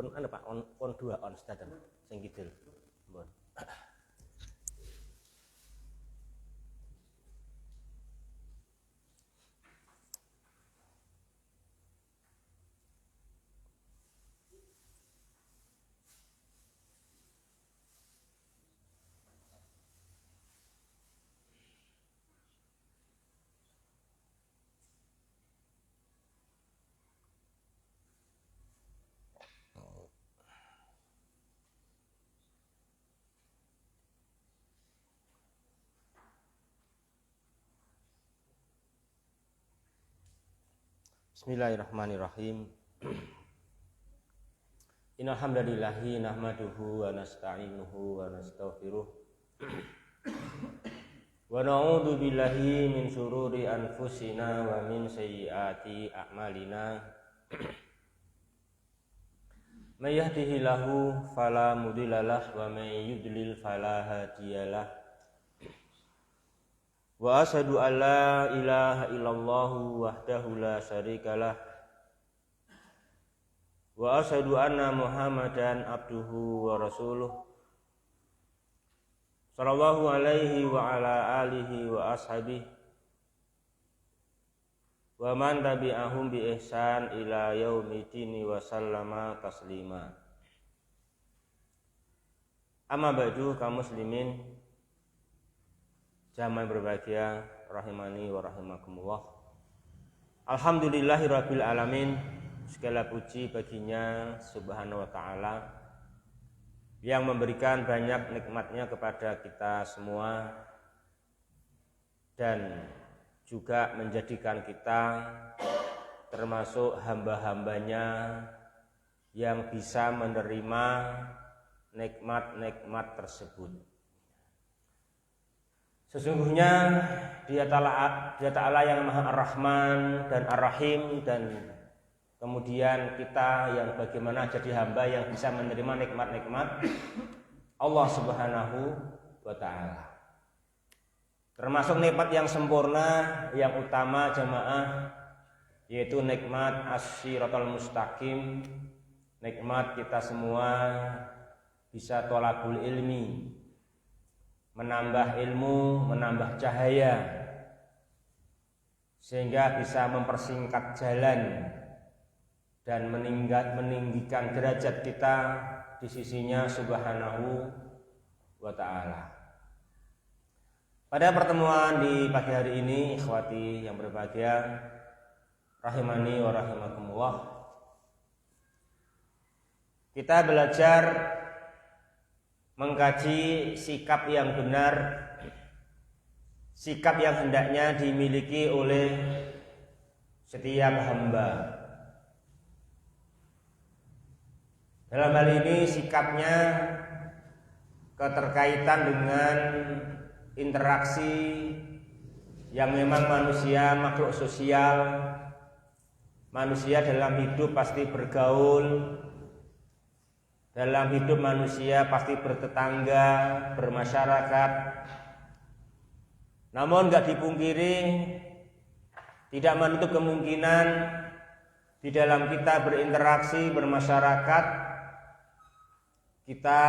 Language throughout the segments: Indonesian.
pun Pak on 2 on staten sing kidul. Mbon. Bismillahirrahmanirrahim. Innal hamdalillahi nahmaduhu wa nasta'inuhu wa nastaghfiruh. Wa na'udzu billahi min syururi anfusina wa min sayyiati a'malina. May yahdihillahu fala mudhillalah wa may yudlil fala hadiyalah. Wa asyhadu an la ilaha illallah wahdahu la syarikalah wa asyhadu anna Muhammadan abduhu wa rasuluh sallallahu alaihi wa ala alihi wa ashabihi wa man tabi'ahum bi ihsan ila yaumidin wa sallama taslima. Amma ba'du, kaum muslimin jamaah berbahagia rahimani wa rahimakumullah. Alhamdulillahirabbil alamin. Segala puji baginya subhanahu wa ta'ala yang memberikan banyak nikmatnya kepada kita semua dan juga menjadikan kita termasuk hamba-hambanya yang bisa menerima nikmat-nikmat tersebut. Sesungguhnya Dia Ta'ala yang Maha Ar-Rahman dan Ar-Rahim, dan kemudian kita yang bagaimana jadi hamba yang bisa menerima nikmat-nikmat Allah Subhanahu wa Ta'ala. Termasuk nikmat yang sempurna, yang utama jamaah, yaitu nikmat as-siratal mustaqim, nikmat kita semua bisa thalabul ilmi, menambah ilmu, menambah cahaya, sehingga bisa mempersingkat jalan dan meninggikan derajat kita di sisinya subhanahu wa ta'ala. Pada pertemuan di pagi hari ini, ikhwati yang berbahagia rahimani wa rahimakumullah, kita belajar mengkaji sikap yang benar, sikap yang hendaknya dimiliki oleh setiap hamba. Dalam hal ini sikapnya keterkaitan dengan interaksi yang memang manusia makhluk sosial. Manusia dalam hidup pasti bergaul. Dalam hidup manusia pasti bertetangga, bermasyarakat. Namun enggak dipungkiri, tidak menutup kemungkinan di dalam kita berinteraksi, bermasyarakat, kita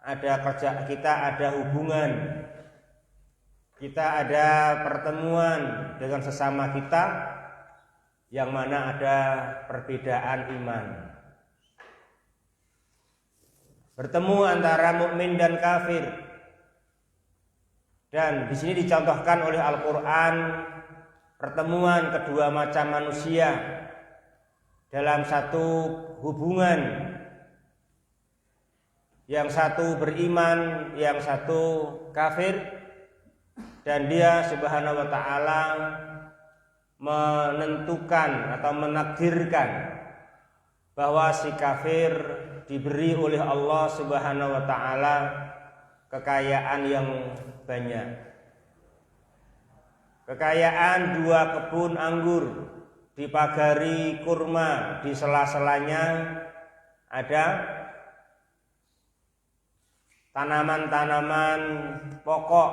ada kerja, kita ada hubungan, kita ada pertemuan dengan sesama kita yang mana ada perbedaan iman. Bertemu antara mukmin dan kafir. Dan di sini dicontohkan oleh Al-Qur'an pertemuan kedua macam manusia dalam satu hubungan. Yang satu beriman, yang satu kafir, dan Dia Subhanahu wa ta'ala menentukan atau menakdirkan bahwa si kafir diberi oleh Allah Subhanahu wa ta'ala kekayaan yang banyak. Kekayaan 2 kebun anggur, dipagari kurma, di sela-selanya ada tanaman-tanaman pokok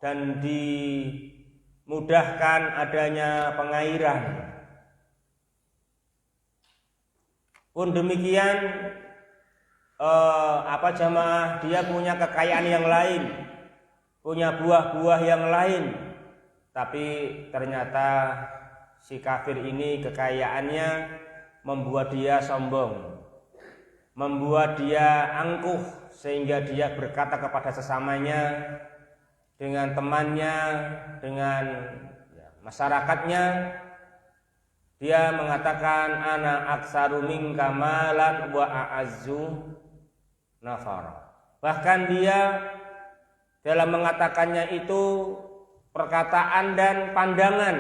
dan dimudahkan adanya pengairan. Pun demikian jamaah, dia punya kekayaan yang lain, punya buah-buah yang lain, tapi ternyata si kafir ini kekayaannya membuat dia sombong, membuat dia angkuh, sehingga dia berkata kepada sesamanya, dengan temannya, dengan masyarakatnya, dia mengatakan ana aksaru minka malan wa a'azzu nafar. Bahkan dia dalam mengatakannya itu perkataan dan pandangan,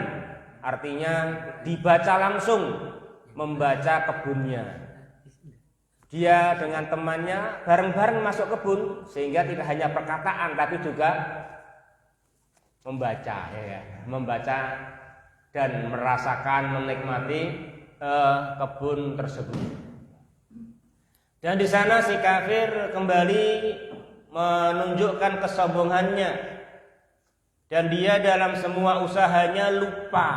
artinya dibaca langsung, membaca kebunnya. Dia dengan temannya bareng-bareng masuk kebun, sehingga tidak hanya perkataan tapi juga membaca dan merasakan, menikmati kebun tersebut. Dan di sana si kafir kembali menunjukkan kesombongannya, dan dia dalam semua usahanya lupa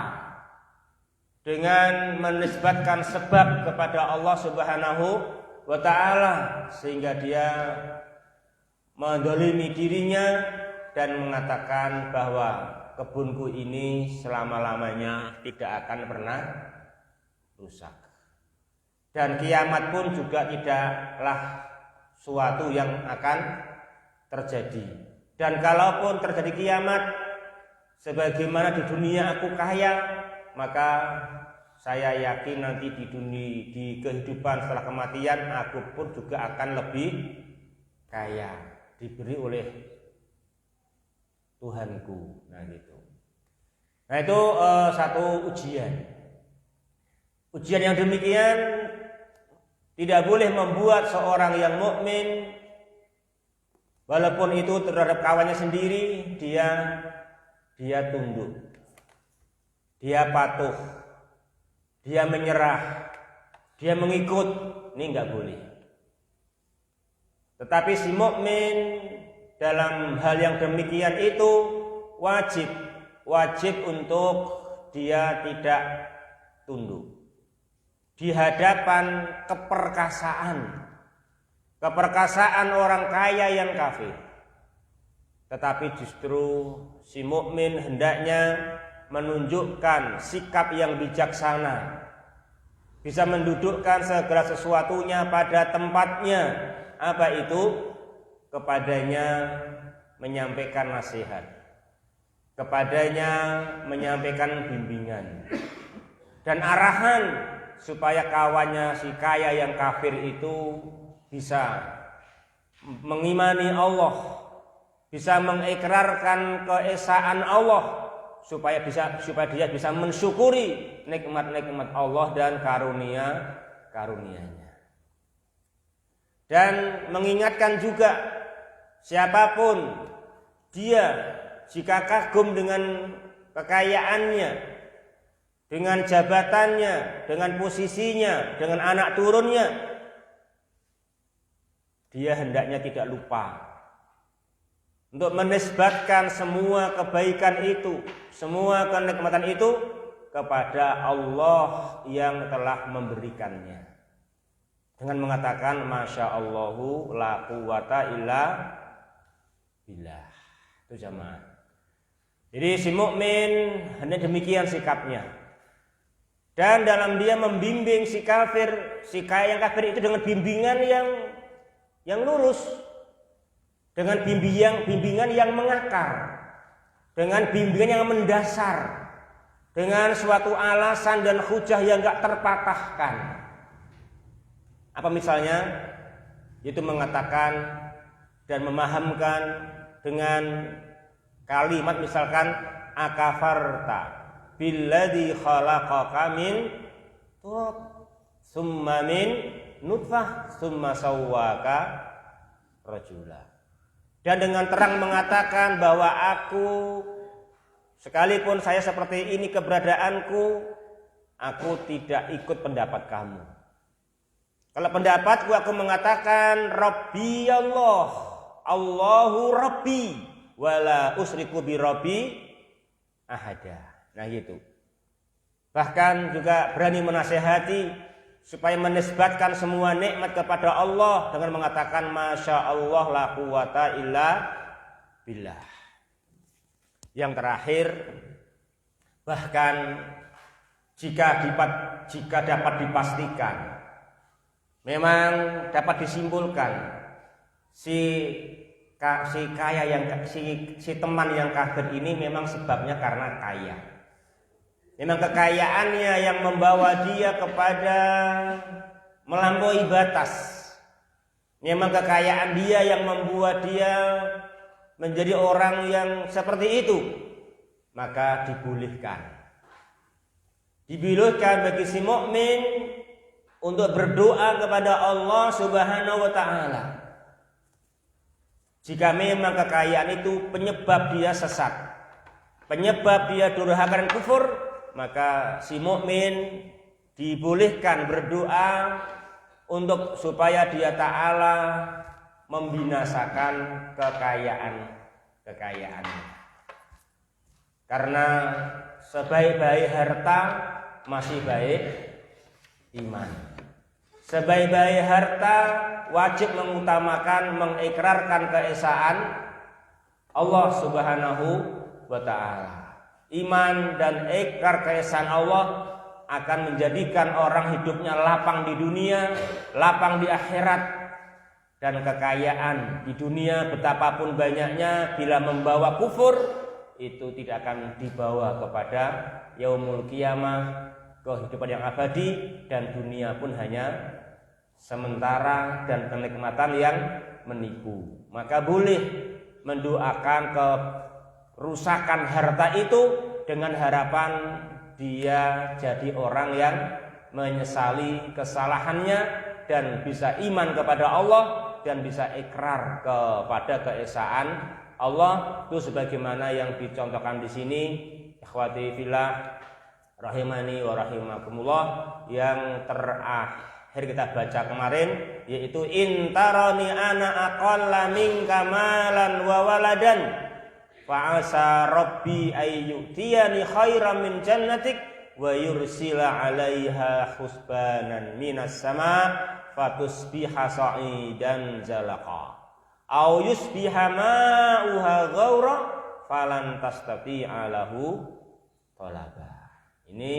dengan menisbatkan sebab kepada Allah Subhanahu wa ta'ala, sehingga dia mendolimi dirinya dan mengatakan bahwa kebunku ini selama-lamanya tidak akan pernah rusak, dan kiamat pun juga tidaklah suatu yang akan terjadi. Dan kalaupun terjadi kiamat, sebagaimana di dunia aku kaya, maka saya yakin nanti di kehidupan setelah kematian aku pun juga akan lebih kaya, diberi oleh Tuhanku. Nah itu satu ujian. Ujian yang demikian tidak boleh membuat seorang yang mukmin, walaupun itu terhadap kawannya sendiri, dia tunduk, dia patuh, dia menyerah, dia mengikut. Ini enggak boleh. Tetapi si mukmin dalam hal yang demikian itu wajib untuk dia tidak tunduk di hadapan keperkasaan orang kaya yang kafir. Tetapi justru si mukmin hendaknya menunjukkan sikap yang bijaksana, bisa mendudukkan segala sesuatunya pada tempatnya. Apa itu? Kepadanya menyampaikan nasihat, kepadanya menyampaikan bimbingan dan arahan, supaya kawannya si kaya yang kafir itu bisa mengimani Allah, bisa mengikrarkan keesaan Allah, supaya dia bisa mensyukuri nikmat-nikmat Allah dan karunia-Nya. Dan mengingatkan juga siapapun dia, jika kagum dengan kekayaannya, dengan jabatannya, dengan posisinya, dengan anak turunnya, dia hendaknya tidak lupa untuk menisbatkan semua kebaikan itu, semua kenikmatan itu kepada Allah yang telah memberikannya, dengan mengatakan Masya Allahu la quwata illa billah. Itu jamaah. Jadi si mukmin hanya demikian sikapnya. Dan dalam dia membimbing si kafir, si kaya yang kafir itu dengan bimbingan yang lurus, dengan bimbingan yang mengakar, dengan bimbingan yang mendasar, dengan suatu alasan dan hujah yang enggak terpatahkan. Apa misalnya? Yaitu mengatakan dan memahamkan dengan kalimat misalkan akafarta billadzi khalaqaka min turab summa min nutfah summa sawwaka rajula. Dan dengan terang mengatakan bahwa aku, sekalipun saya seperti ini keberadaanku, aku tidak ikut pendapat kamu. Kalau pendapatku, aku mengatakan Rabbi Allah, Allahu Rabbi, wala usriku bi Rabbi ahada. Nah gitu. Bahkan juga berani menasehati supaya menisbatkan semua nikmat kepada Allah dengan mengatakan masya Allah la quwata illa billah. Yang terakhir, bahkan jika dapat dipastikan, memang dapat disimpulkan si teman yang kafir ini memang sebabnya karena kaya. Memang kekayaannya yang membawa dia kepada melampaui batas. Memang kekayaan dia yang membuat dia menjadi orang yang seperti itu. Maka dibolehkan bagi si mukmin untuk berdoa kepada Allah Subhanahu wa taala. Jika memang kekayaan itu penyebab dia sesat, penyebab dia durhaka dan kufur, maka si mukmin dibolehkan berdoa untuk supaya dia taala membinasakan kekayaannya. Karena sebaik-baik harta masih baik iman. Sebaik-baik harta wajib mengutamakan, mengikrarkan keesaan Allah Subhanahu wa taala. Iman dan ikrar keesaan Allah akan menjadikan orang hidupnya lapang di dunia, lapang di akhirat. Dan kekayaan di dunia betapapun banyaknya, bila membawa kufur, itu tidak akan dibawa kepada yaumul qiyamah, kehidupan yang abadi, dan dunia pun hanya sementara dan kenikmatan yang menipu. Maka boleh mendoakan kerusakan harta itu dengan harapan dia jadi orang yang menyesali kesalahannya dan bisa iman kepada Allah dan bisa ikrar kepada keesaan Allah. Itu sebagaimana yang dicontohkan di sini, ikhwati fillah rahimani wa rahimakumullah, yang terakhir kita baca kemarin, yaitu intarani ana aqalla minka malan wa waladan fa asa rabbi ayyutiyani khairan min jannatik wa yursila 'alaiha husbanan minas sama fatusbiha sa'idan zalaqa au yusbiha ma'uha ghaura falan tastati'a lahu talaba. Ini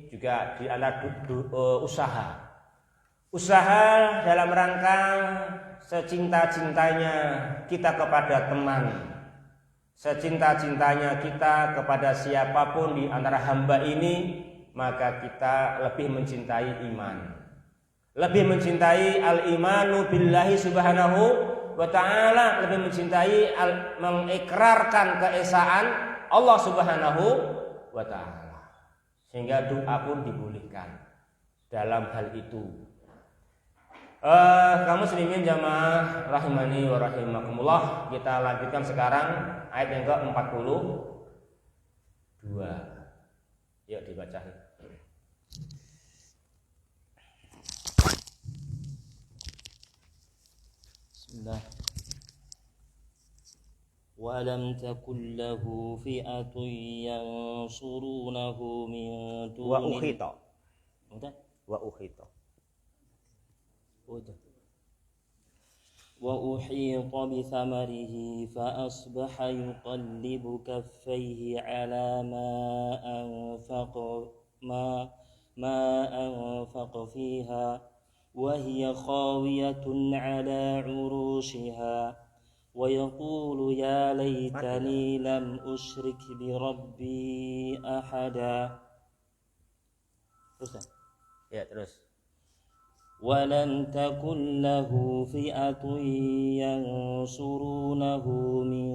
juga di antara usaha dalam rangka secinta-cintanya kita kepada teman, secinta-cintanya kita kepada siapapun di antara hamba ini, maka kita lebih mencintai iman, lebih mencintai al-imanu billahi subhanahu wa ta'ala, lebih mencintai mengikrarkan keesaan Allah subhanahu wa ta'ala, sehingga doa pun dibolehkan dalam hal itu. Kaum muslimin jamaah rahimani wa rahimakumullah, kita lanjutkan sekarang ayat yang ke-42. Yuk dibaca. Bismillah. Walam takun lahu fi'atun yansurunahu min duni Wa ukhita. وأحيط بثمره فأصبح يقلب كفيه على ما أنفق فيها وهي خاوية على عروشها ويقول يا ليتني لم أشرك بربي أحدا. Terus. ولم تكن له فئة ينصرونه من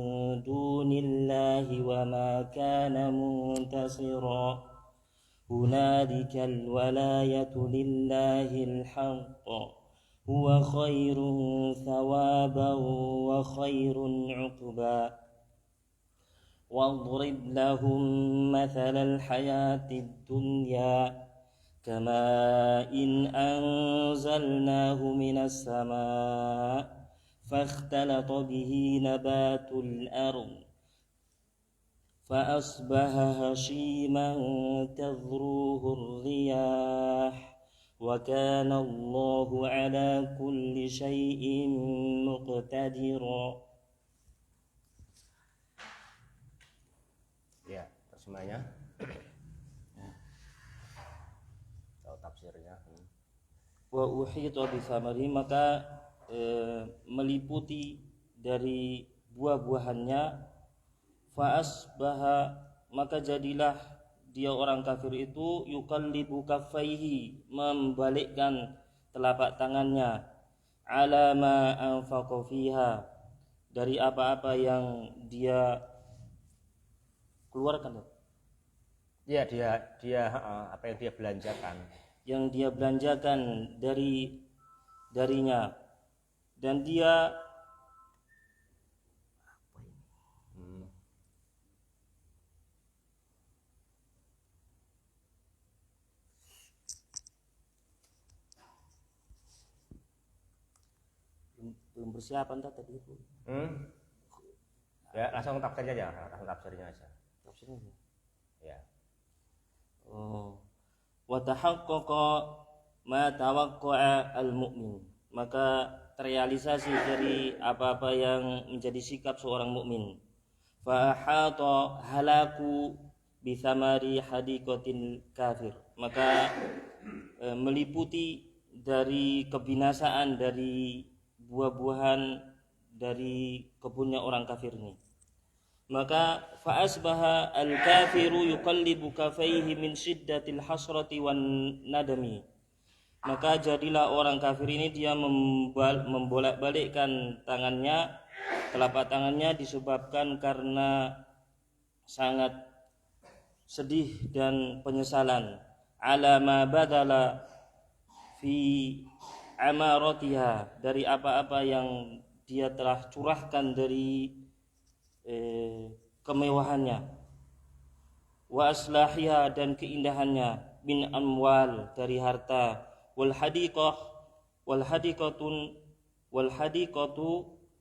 دون الله وما كان منتصرا هنالك الولاية لله الحق هو خير ثوابا وخير عقبا واضرب لهم مثل الحياة الدنيا كماء أنزلناه من السماء فاختلط به نبات الأرض فأصبح هشيما تذروه الرياح وكان الله على كل شيء مقتدرا. Ya, terjemahnya. Tahu tafsirnya. Wa uhita bi thamari, maka meliputi dari buah-buahannya. Fa asbaha, maka jadilah dia orang kafir itu yuqallibu kaffaihi, membalikkan telapak tangannya, ala ma anfaqa fiha, dari apa-apa yang dia keluarkan, Ya, dia apa yang dia belanjakan. yang dia belanjakan darinya, dan dia belum persiapan tadi itu. Ya, langsung tafsirnya aja. Tafsirnya. Ya. Wa tahaqqaqa ma tawaqqa'a al-mu'min, maka terrealisasi dari apa-apa yang menjadi sikap seorang mukmin. Fa ahata halaku bi thamari hadiqatil kafir, maka meliputi dari kebinasaan dari buah-buahan dari kebunnya orang kafir ini. Maka fa asbaha al-kafiru yuqallibu kafaihi min shiddatil hasrati wan nadami, maka jadilah orang kafir ini dia membolak-balikkan tangannya, telapak tangannya, disebabkan karena sangat sedih dan penyesalan, ala ma badala fi amaratiha, dari apa-apa yang dia telah curahkan dari kemewahannya, wa aslahiha, dan keindahannya, min amwal, dari harta, wal hadiqatu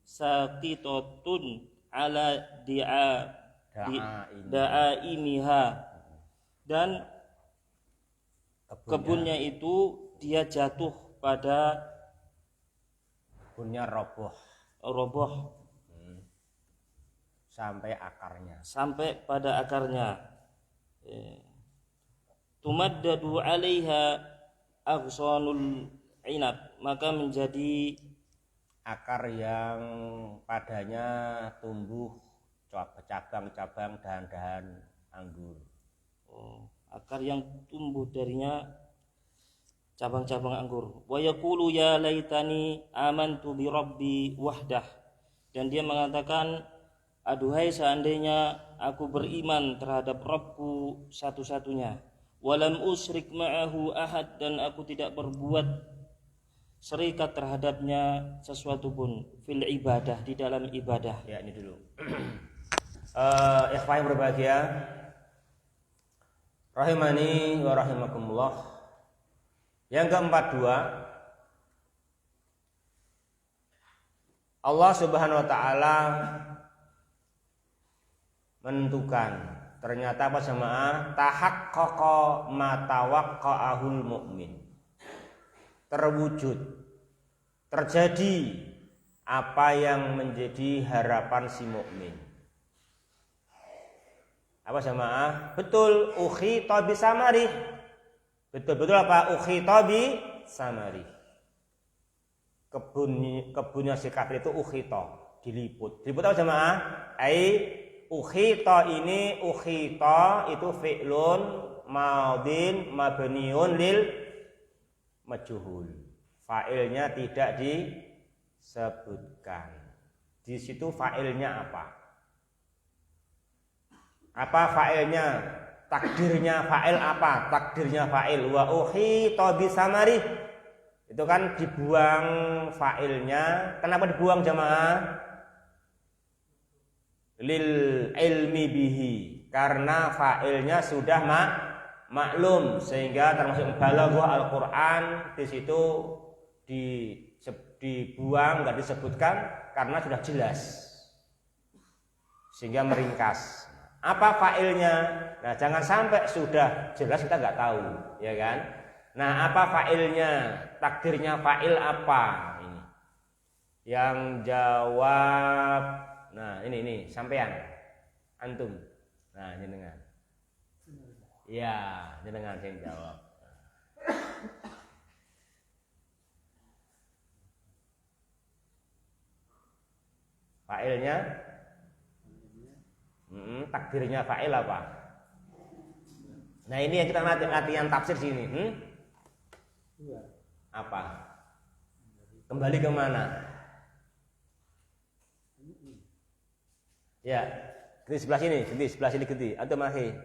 saqitatun ala da'aimiha, dan kebunnya itu dia jatuh pada Kebunnya roboh sampai pada akarnya. Tumaddadu 'alaiha aghsanul inab, maka menjadi akar yang padanya tumbuh cabang-cabang dahan-dahan anggur. Akar yang tumbuh darinya cabang-cabang anggur. Wa yaqulu ya laitani amantu bi rabbi wahdah, dan dia mengatakan, aduhai seandainya aku beriman terhadap Rabbku satu-satunya, walam usrik ma'ahu ahad, dan aku tidak berbuat serikat terhadapnya sesuatu pun, fil ibadah, di dalam ibadah. Ya, ini dulu. Ikhwan yang berbahagia, rahimani wa rahimakumullah. Yang keempat, Allah Subhanahu wa taala menentukan, ternyata apa jemaah, tahaqqaqa ma tawaqqa'ahul mu'min, terwujud, terjadi apa yang menjadi harapan si mukmin. Apa jemaah? Betul, ukhita bi samari. Betul-betul apa? Ukhita bi samari. Kebunnya si kafir itu ukhita, diliput. Diliput apa jemaah? Ukhita ini, ukhita itu fi'lun madin mabniun lil majhul. Fa'ilnya tidak disebutkan. Di situ fa'ilnya apa? Apa fa'ilnya? Takdirnya fa'il apa? Takdirnya fa'il wa ukhita bisamari. Itu kan dibuang fa'ilnya. Kenapa dibuang jamaah? Lil ilmi bihi, karena fa'ilnya sudah maklum, sehingga termasuk balaghah Al-Qur'an di situ dibuang, enggak disebutkan karena sudah jelas, sehingga meringkas. Apa fa'ilnya? Nah, jangan sampai sudah jelas kita enggak tahu, ya kan? Nah, apa fa'ilnya? Takdirnya fa'il apa? Ini. Yang jawab, nah ini sampean, antum. Nah, jenengan. Iya, jenengan yang jawab. Fa'ilnya? Takdirnya fa'il apa? Nah, ini yang kita latihan tafsir sini. Apa? Kembali ke mana? Ya, di sebelah sini, di sebelah sini gede. Antum masih.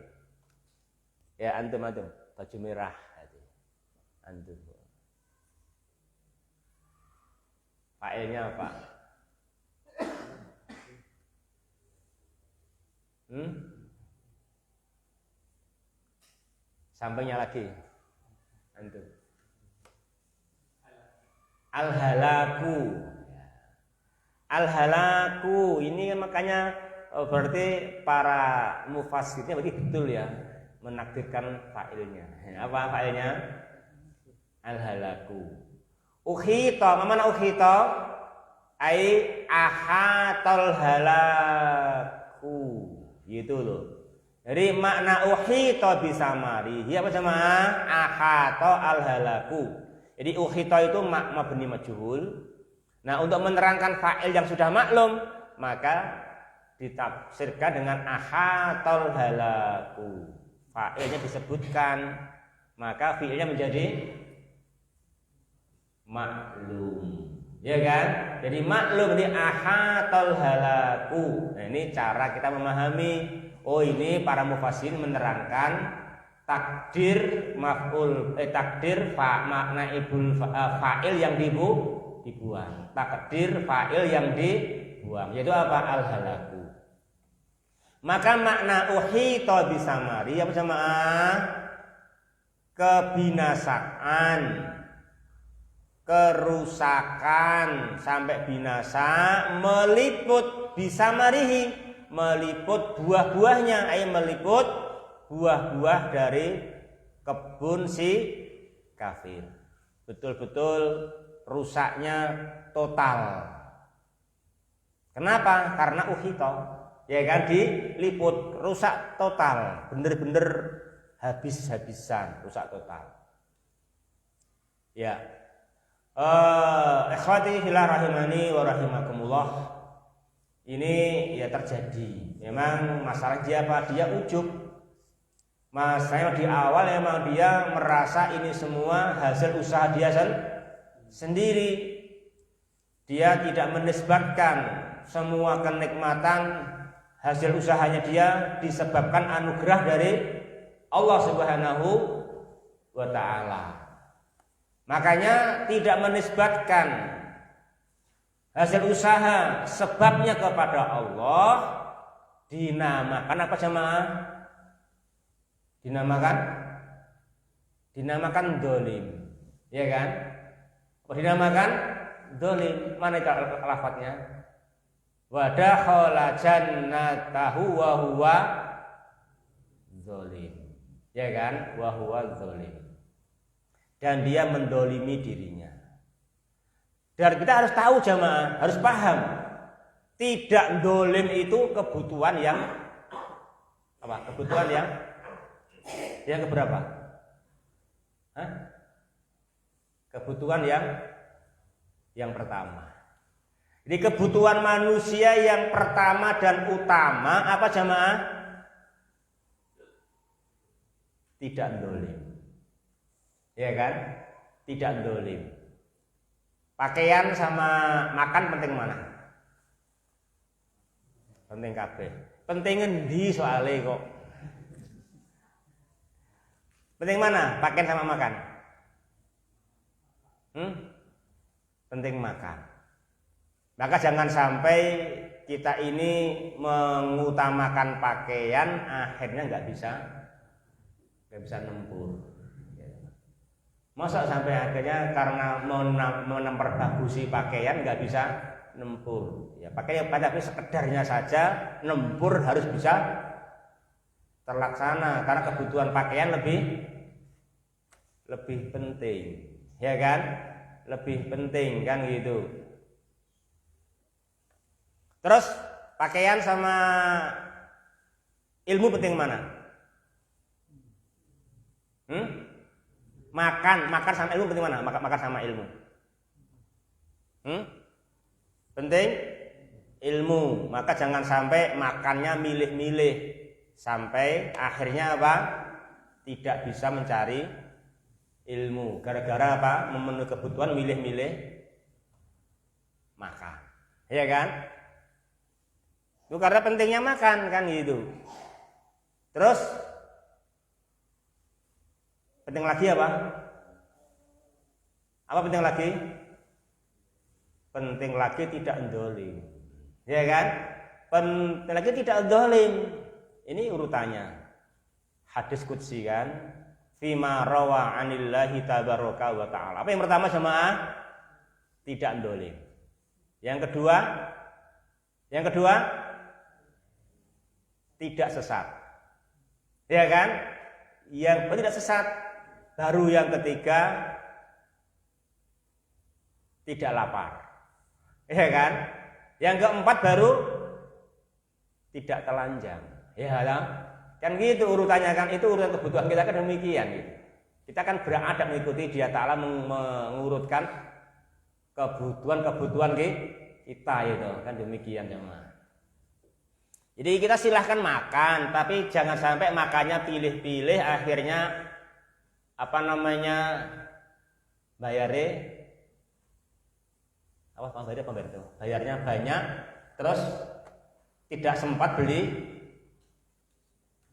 Ya, antum baju merah. Antum. Fa'ilnya apa? Sampainya lagi. Antum. Al-halaku. Al-halaku ini makanya berarti para mufassirnya berarti betul ya menakdirkan fa'ilnya. Apa fa'ilnya? Al-halaku. Ukhita, mana ukhita? Ai ahatal halaku. Gitu loh. Jadi makna ukhita bisamari. Apa sama? Ahata al-halaku. Jadi ukhita itu mabni majhul. Nah, untuk menerangkan fa'il yang sudah maklum, maka ditafsirkan dengan ahatal halaku. Fa'ilnya disebutkan, maka fi'ilnya menjadi maklum. Ya kan? Jadi maklum di ahatal halaku. Nah, ini cara kita memahami. Oh, ini para mufassirin menerangkan takdir maf'ul takdir makna ibul fa'il yang dibuang. Takdir fa'il yang dibuang. Yaitu apa? Al-halaku. Maka makna uhita bisamari apa jamaah? Kebinasaan, kerusakan sampai binasa meliput bisamarihi, meliput buah-buahnya, meliput buah-buah dari kebun si kafir. Betul-betul rusaknya total. Kenapa? Karena uhito, ya kan, diliput, rusak total, bener-bener habis-habisan, rusak total. Ya, ikhwati fillah rahimani wa rahimakumullah. Ini ya terjadi. Memang masalah dia apa? Dia ujub. Masalahnya di awal memang dia merasa ini semua hasil usaha dia sendiri. Dia tidak menisbatkan semua kenikmatan hasil usahanya dia disebabkan anugerah dari Allah Subhanahu wa ta'ala. Makanya tidak menisbatkan hasil usaha sebabnya kepada Allah, dinamakan apa jemaah? Dinamakan dolim, ya kan? Dinamakan dolim. Mana itu lafadznya? Wa dakhala jannatahu wa huwa zolim, ya kan? Wa huwa zolim. Dan dia mendolimi dirinya. Dan kita harus tahu jamaah, harus paham, tidak dolim itu kebutuhan yang apa? Kebutuhan yang keberapa? Hah? Kebutuhan yang pertama. Jadi kebutuhan manusia yang pertama dan utama apa jamaah? Tidak dolim. Ya kan? Tidak dolim. Pakaian sama makan penting mana? Penting kabeh. Penting endi soalnya kok? Penting mana? Pakaian sama makan? Penting makan. Maka jangan sampai kita ini mengutamakan pakaian, akhirnya nggak bisa nempur. Masa sampai akhirnya karena memperbagusi pakaian nggak bisa nempur. Ya, pakaian pada sekedarnya saja nempur harus bisa terlaksana karena kebutuhan pakaian lebih lebih penting, ya kan? Lebih penting kan gitu. Terus pakaian sama ilmu penting mana? Makan sama ilmu penting mana? Makan sama ilmu. Penting ilmu. Maka jangan sampai makannya milih-milih sampai akhirnya apa? Tidak bisa mencari ilmu. Gara-gara apa? Memenuhi kebutuhan milih-milih makan. Ya kan? Itu karena pentingnya makan kan gitu. Terus penting lagi apa? Apa penting lagi? Penting lagi tidak endolim. Ya kan? Penting lagi tidak endolim. Ini urutannya. Hadis qudsi kan? Fima rawa anillahi tabaraka wa ta'ala. Apa yang pertama jemaah? Tidak endolim. Yang kedua tidak sesat. Ya kan? Yang tidak sesat. Baru yang ketiga tidak lapar. Ya kan? Yang keempat baru tidak telanjang. Ya kan? Kan gitu urutannya kan, itu urutan kebutuhan kita kan demikian gitu. Kita kan beradab mengikuti Dia Ta'ala mengurutkan kebutuhan kita itu kan demikian jemaah. Jadi kita silahkan makan, tapi jangan sampai makannya pilih-pilih akhirnya bayarnya banyak, terus tidak sempat beli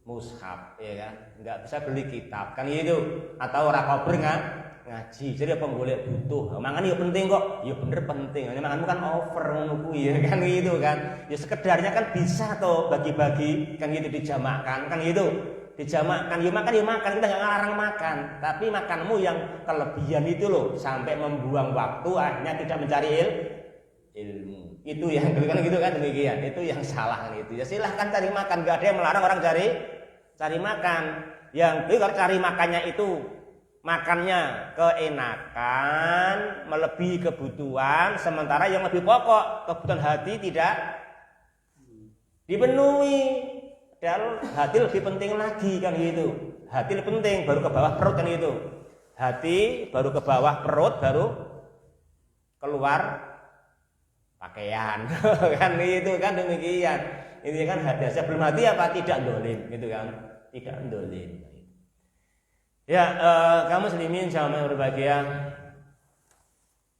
mushaf, ya kan? Nggak bisa beli kitab, kan gitu. Atau ora kober ngaji, jadi apa golek butuh. Mangan ya penting kok, ya bener penting. Ini manganmu kan over ngono kuwi ya kan gitu kan. Ya sekedarnya kan bisa tuh bagi-bagi kan gitu dijamakkan kan gitu. Dijamakkan ya makan kita nggak ngarang makan, tapi makanmu yang kelebihan itu loh sampai membuang waktu akhirnya tidak mencari ilmu. Itu yang kan gitu kan demikian. Itu yang salah kan itu. Ya silahkan cari makan, nggak ada yang melarang orang cari makan. Yang kalau cari makannya itu makannya keenakan, melebihi kebutuhan, sementara yang lebih pokok kebutuhan hati tidak dipenuhi. Dan hati lebih penting lagi kan gitu. Hati lebih penting, baru ke bawah perut kan gitu. Hati baru ke bawah perut, baru keluar pakaian kan gitu kan demikian. Ini kan hati saya belum hati apa tidak dolim gitu kan, tidak dolim. Ya kaum muslimin jamaah berbahagia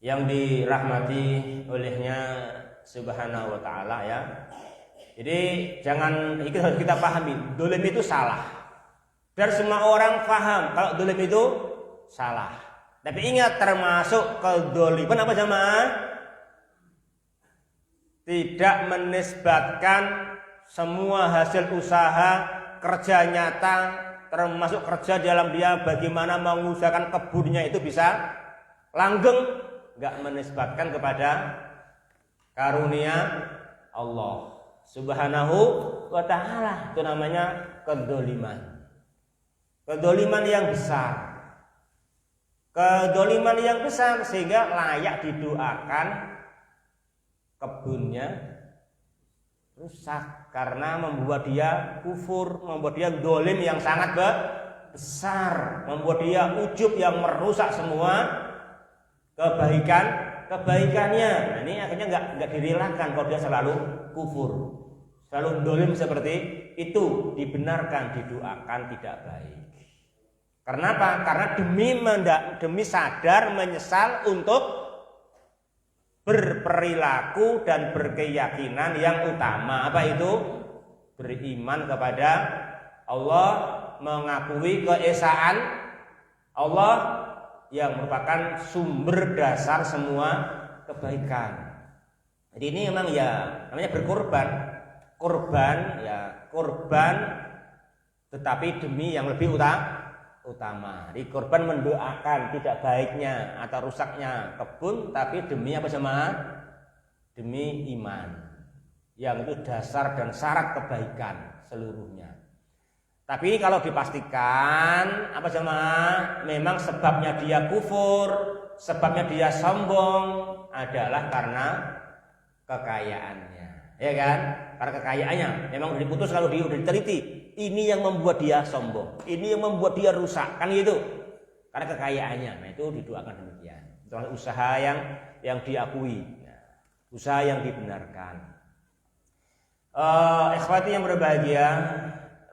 yang dirahmati olehnya Subhanahu wa ta'ala ya. Jadi jangan kita pahami dolim itu salah. Dan semua orang paham kalau dolim itu salah. Tapi ingat termasuk kedoliman apa jamaah? Tidak menisbatkan semua hasil usaha kerja nyata termasuk kerja dalam dia bagaimana mengusahakan kebunnya itu bisa langgeng, enggak menisbatkan kepada karunia Allah Subhanahu wa ta'ala. Itu namanya kedoliman. Kedoliman yang besar. Kedoliman yang besar sehingga layak didoakan kebunnya rusak karena membuat dia kufur, membuat dia dolim yang sangat besar, membuat dia ujub yang merusak semua kebaikannya. Nah, ini akhirnya nggak direlakan kalau dia selalu kufur, selalu dolim seperti itu, dibenarkan, didoakan tidak baik. Karena apa? Karena demi sadar menyesal untuk berperilaku dan berkeyakinan yang utama. Apa itu? Beriman kepada Allah, mengakui keesaan Allah yang merupakan sumber dasar semua kebaikan. Jadi ini memang ya namanya berkorban. Korban tetapi demi yang lebih utama. Di korban mendoakan tidak baiknya atau rusaknya kebun, tapi demi apa sama? Demi iman. Yang itu dasar dan syarat kebaikan seluruhnya. Tapi kalau dipastikan apa jemaah, memang sebabnya dia kufur, sebabnya dia sombong adalah karena kekayaannya, ya kan? Karena kekayaannya memang udah diputus kalau dia udah diteliti. Ini yang membuat dia sombong, ini yang membuat dia rusak, kan gitu. Karena kekayaannya, nah itu didoakan demikian. Itu usaha yang diakui, usaha yang dibenarkan. Ikhwati yang berbahagia,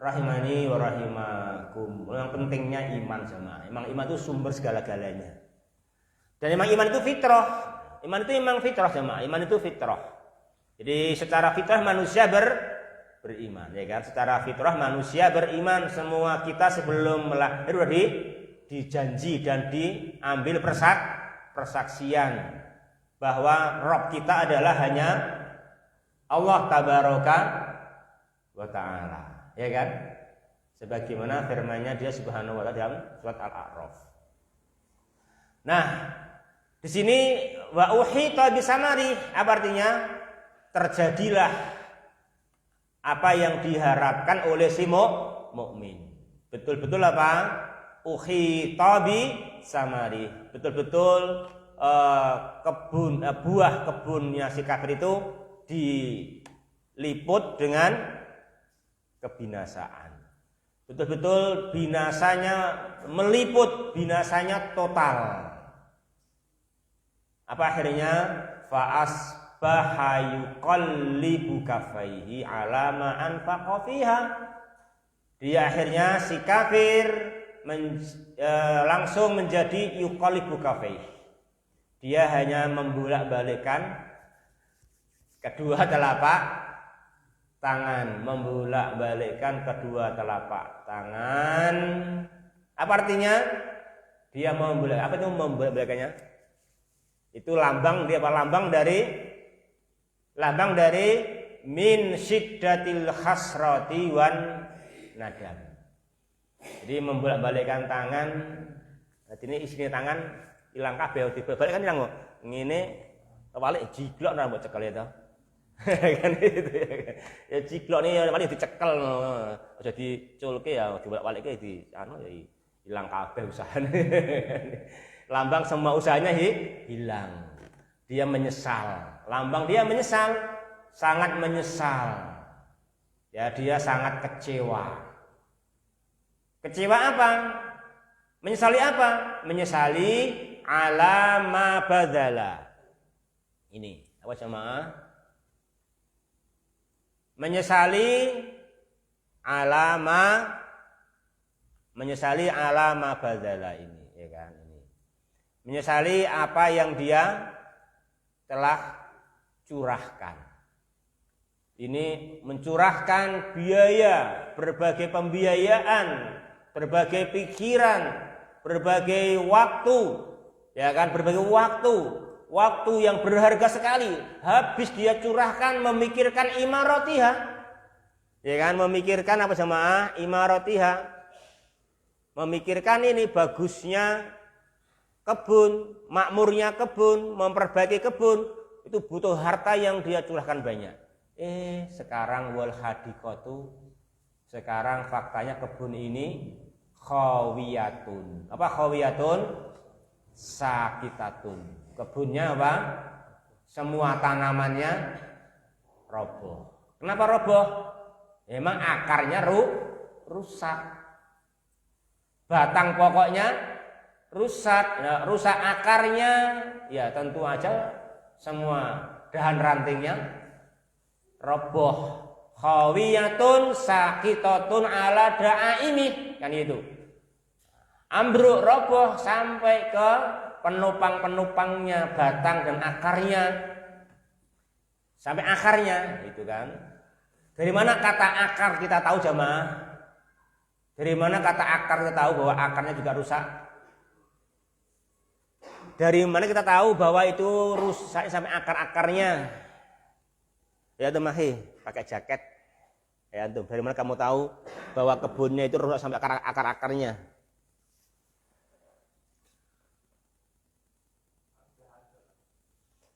rahimani wa rahimakum. Yang pentingnya iman sama. Emang iman itu sumber segala-galanya. Dan emang iman itu fitrah. Iman itu memang fitrah sama. Iman itu fitrah. Jadi secara fitrah manusia beriman, ya kan? Secara fitrah manusia beriman. Semua kita sebelum melahir sudah dijanji dan diambil persaksian bahwa Rabb kita adalah hanya Allah tabaraka wa ta'ala, ya kan? Sebagaimana firman-Nya dia Subhanahu wa ta'ala dalam surat Al-A'raf. Nah, di sini wa uhita bisamari, apa artinya? Terjadilah apa yang diharapkan oleh si mukmin. Betul-betul apa? Uhita bisamari. Betul-betul buah kebunnya si kafir itu diliput dengan kebinasaan. Betul-betul binasanya meliput, binasanya total. Apa akhirnya? Fa'asbaha yuqallibu kaffaihi ala ma anfaqa fiha. Dia akhirnya si kafir langsung menjadi yuqallibu kaffaihi. Dia hanya membolak-balikkan kedua telapak tangan, membolak-balikkan kedua telapak tangan. Apa artinya? Dia apa itu membolak-balikannya? Itu lambang dari min syiddatil khasrati wan nadam. Jadi membolak-balikkan tangan. Berarti ini isinya tangan hilang kabeh, dibalik kan hilang kok. Ngene balik jiglok nang mbok cekel itu. Kan itu ya jiglok nih paling dicekel aja diculke ya dibolak-balike di anu ya hilang kabeh usahane. Lambang semua usahanya hilang. Dia menyesal. Lambang dia menyesal, sangat menyesal. Ya, dia sangat kecewa. Kecewa apa? Menyesali apa? Menyesali ala ma badzala. Ini apa jemaah? Menyesali alama badzala ini, ya kan? Ini. Menyesali apa yang dia telah curahkan. Ini mencurahkan biaya, berbagai pembiayaan, berbagai pikiran, berbagai waktu, ya kan? Berbagai waktu yang berharga sekali habis dia curahkan memikirkan imaratiha, ya kan? Memikirkan apa jemaah? Imaratiha, memikirkan ini bagusnya kebun, makmurnya kebun, memperbaiki kebun, itu butuh harta yang dia curahkan banyak. Sekarang wal hadiqatu, sekarang faktanya kebun ini khawiyatun. Apa khawiyatun? Sakitatun. Kebunnya apa? Semua tanamannya roboh. Kenapa roboh? Emang akarnya rusak. Batang pokoknya rusak. Nah, rusak akarnya, ya tentu aja semua dahan rantingnya roboh. Khawiyatun sakitatun ala da'aimi, kan itu. Ambruk roboh sampai ke penopang-penopangnya, batang dan akarnya, sampai akarnya, itu kan. Dari mana kata akar kita tahu jamaah? Dari mana kata akar kita tahu bahwa akarnya juga rusak? Dari mana kita tahu bahwa itu rusak sampai akar-akarnya? Ya tuh mahi pakai jaket. Ya tuh, dari mana kamu tahu bahwa kebunnya itu rusak sampai akar-akarnya?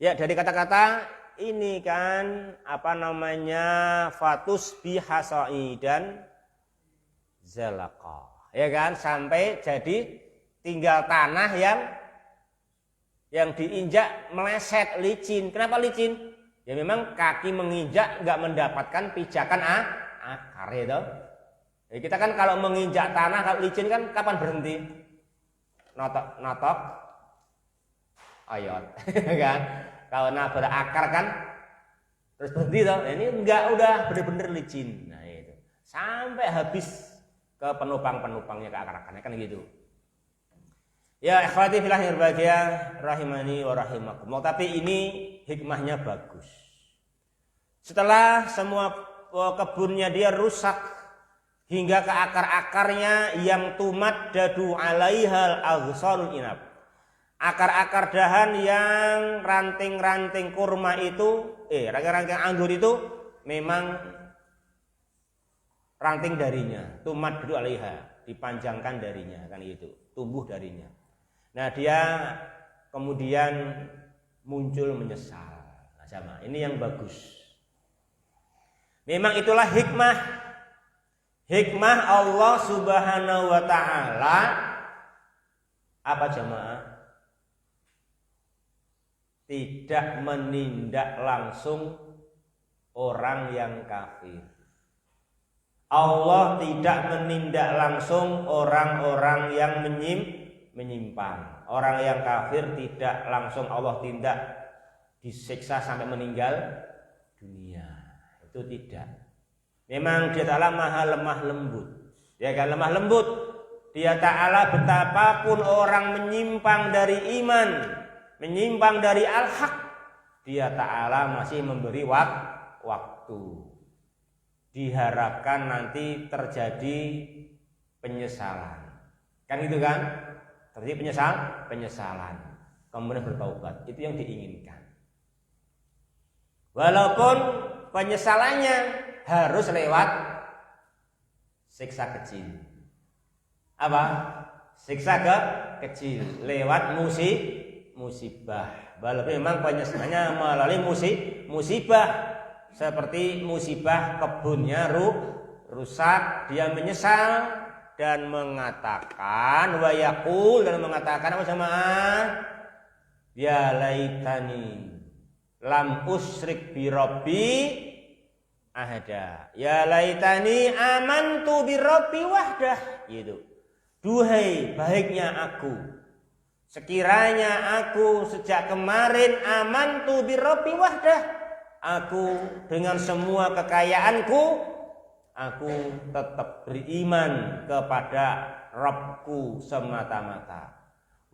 Ya dari kata-kata ini kan apa namanya fatus bihasoi, dan zalaqa. Ya kan, sampai jadi tinggal tanah yang diinjak meleset, licin. Kenapa licin? Ya memang kaki menginjak nggak mendapatkan pijakan akar itu. Ya kita kan kalau menginjak tanah kalau licin kan kapan berhenti? Notok oyot kan. Kalau nabrak akar kan terus berhenti toh. Ini enggak, udah bener-bener licin. Nah itu. Sampai habis ke penopang-penopangnya, ke akar-akarnya kan gitu. Ya ikhwati fillah yang berbahagia rahimani wa rahimakumullah. Tapi ini hikmahnya bagus. Setelah semua kebunnya dia rusak hingga ke akar-akarnya yang tumaddadu alaihal aghsalul inab. Akar-akar dahan yang ranting-ranting kurma itu, ranting-ranting anggur itu memang ranting darinya, tumaddadu alaiha, dipanjangkan darinya, kan itu, tumbuh darinya. Nah dia kemudian muncul menyesal. Nah, sama ini yang bagus. Memang itulah hikmah Allah Subhanahu wa taala. Apa jemaah? Tidak menindak langsung orang yang kafir. Allah tidak menindak langsung orang-orang yang menyimpang. Orang yang kafir tidak langsung Allah tindak, disiksa sampai meninggal dunia. Itu tidak. Memang Dia Ta'ala maha lemah lembut. Ya kan, lemah lembut. Dia Ta'ala betapapun orang menyimpang dari iman, menyimpang dari al-haq, Dia Ta'ala masih memberi waktu. Diharapkan nanti terjadi penyesalan. Kan gitu kan? Terjadi penyesalan. Kemudian bertaubat. Itu yang diinginkan. Walaupun penyesalannya harus lewat siksa kecil. Apa? Siksa kecil lewat musibah. Walaupun memang penyesalannya melalui musibah. Seperti musibah kebunnya rusak, dia menyesal dan mengatakan wa yaqul, dan mengatakan apa jemaah? Ya laitani lam usrik bi rabbi ahada. Ya laitani amantu bi rabbi wahdah. Gitu. Duhai baiknya aku, sekiranya aku sejak kemarin amantu bi rabbi wahdah. Aku dengan semua kekayaanku, aku tetap beriman kepada Rabbku semata-mata.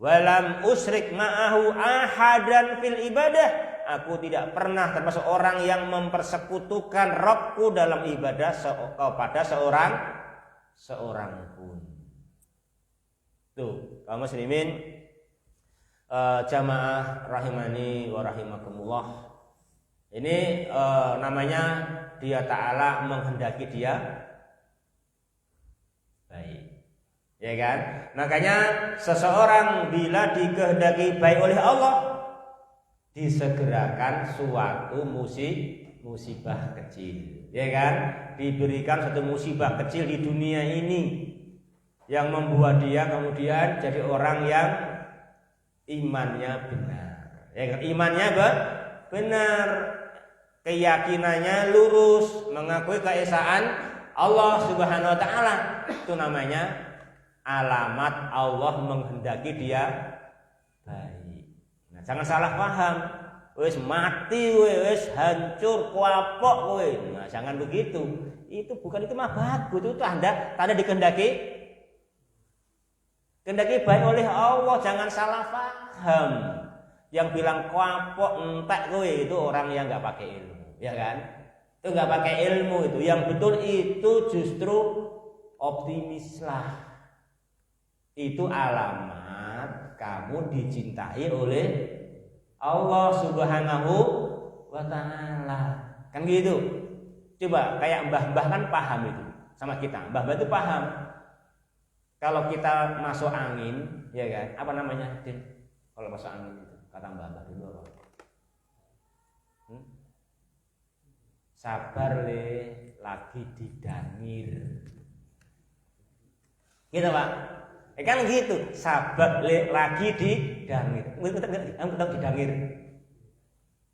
Walam usrik ma'ahu ahadan fil ibadah. Aku tidak pernah termasuk orang yang mempersekutukan Rabbku dalam ibadah kepada seorang pun. Tuh, kaum muslimin jamaah rahimani wa rahimakumullah. Ini namanya Dia Ta'ala menghendaki dia baik. Ya kan? Makanya seseorang bila dikehendaki baik oleh Allah, disegerakan suatu musibah kecil. Ya kan? Diberikan satu musibah kecil di dunia ini yang membuat dia kemudian jadi orang yang imannya benar. Ya kan? Imannya benar, keyakinannya lurus, mengakui keesaan Allah Subhanahu wa taala. Itu namanya alamat Allah menghendaki dia baik. Nah, jangan salah paham. Wis mati wis hancur kuapok kowe. Nah, jangan begitu. Itu bukan, itu mah bagus. Itu tanda dikehendaki baik oleh Allah. Jangan salah paham. Yang bilang kuapok entek kowe itu orang yang enggak pakai ilmu, ya kan? Itu enggak pakai ilmu itu. Yang betul itu justru optimislah. Itu alamat kamu dicintai oleh Allah Subhanahu wa taala. Kan gitu. Coba kayak mbah-mbah kan paham itu sama kita. Mbah-mbah itu paham. Kalau kita masuk angin, ya kan? Apa namanya? Kalau masuk angin itu kata mbah-mbah dulu. Sabar le, lagi didangir. Gitu Pak. Kan gitu, sabak lagi didangir. Tahu didangir.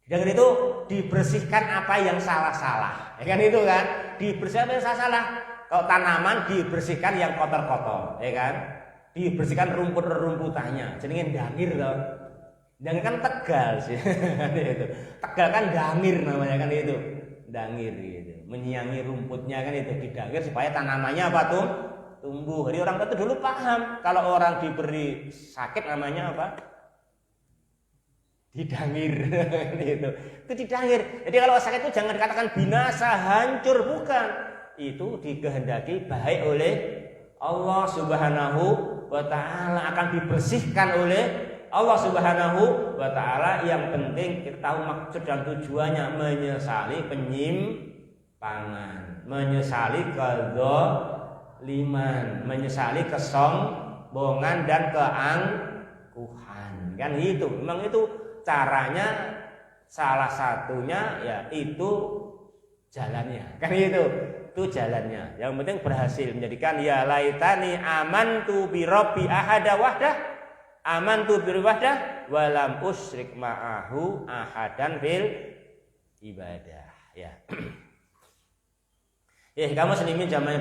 Didangir itu dibersihkan apa yang salah-salah. Kan itu kan, dibersihkan apa yang salah-salah. Kalau tanaman dibersihkan yang kotor-kotor, ya kan? Dibersihkan rumput-rumputannya. Jenenge dangir loh. Dangir kan Tegal sih. Itu. Tegal kan dangir namanya kan itu. Dangir gitu. Menyiangi rumputnya kan itu didangir supaya tanamannya apa tuh? Tumbuh. Jadi orang itu dulu paham kalau orang diberi sakit namanya apa? Didangir. Itu didangir. Jadi kalau sakit itu jangan dikatakan binasa, hancur, bukan. Itu dikehendaki baik oleh Allah Subhanahu wa taala, akan dibersihkan oleh Allah Subhanahu wa taala. Yang penting kita tahu maksud dan tujuannya, menyesali penyimpangan, menyesali liman, menyesali kesombongan dan keangkuhan. Kan itu. Memang itu caranya, salah satunya ya itu jalannya. Kan itu jalannya. Yang penting berhasil menjadikan ya laitani amantu bi rabbi ahada wahdah, amantu bi wahdah walam usyrik ma'ahu ahadan fil ibadah. Ya. Ya, kamu muslimin jamaah